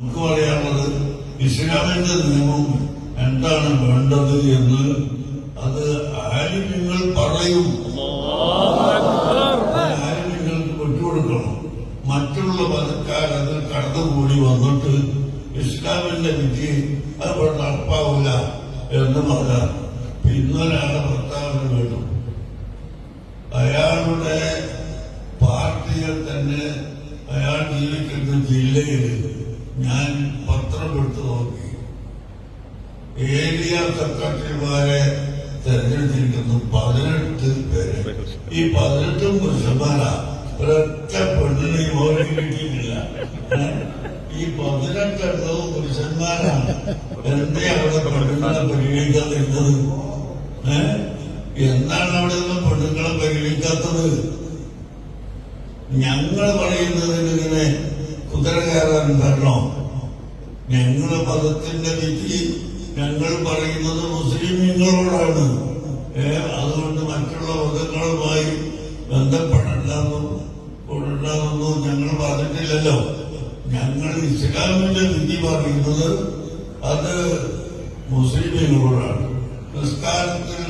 നമുക്ക് പറയാനുള്ളത് ഇസ്ലാമിന്റെ നിയമം എന്താണ് വേണ്ടത് എന്ന് അത് ആലിമ്യങ്ങൾ പറയും. ആലിമ്യങ്ങൾക്ക് വിട്ടുകൊടുക്കണം. മറ്റുള്ള മതക്കാർ അത് കടന്നുകൂടി വന്നിട്ട് ഇസ്ലാമിന്റെ വിധി അത് നടപ്പാവില്ല എന്ന് പറഞ്ഞാൽ ഇന്നൊരാളെ പ്രസ്താവന കേട്ടു. അയാളുടെ പാർട്ടികൾ തന്നെ അയാൾ ജീവിക്കുന്ന ജില്ലയിൽ ഞാൻ പത്രം എടുത്തു നോക്കി. ഏരിയ സെക്രട്ടറിമാരെ തെരഞ്ഞെടുത്തിരിക്കുന്നു 18 പേര്. ഈ 18 പുരുഷന്മാരാ. ഒരൊറ്റ പെണ്ണിനെ ഓരോ കിട്ടിയിട്ടില്ല. ഈ 18 പുരുഷന്മാരാണ്. എന്തേ അവിടെ പെണ്ണുങ്ങളെ പരിഗണിക്കാതിരുന്നത്? എന്താണ് അവിടെ നിന്ന് പെണ്ണുങ്ങളെ പരിഗണിക്കാത്തത്? ഞങ്ങൾ പറയുന്നതിന് ഇങ്ങനെ കുതിര കയറാൻ വരണോ? ഞങ്ങളുടെ മതത്തിന്റെ വിധി ഞങ്ങൾ പറയുന്നത് മുസ്ലിങ്ങളോടാണ്. അതുകൊണ്ട് മറ്റുള്ള മതങ്ങളുമായി ബന്ധപ്പെടണ്ടെന്നും കൊള്ളണ്ടെന്നും ഞങ്ങൾ പറഞ്ഞിട്ടില്ലല്ലോ. ഞങ്ങൾ ഇസ്ലാമിന്റെ വിധി പറയുന്നത് അത് മുസ്ലിങ്ങളോടാണ്. നിസ്കാരത്തിൽ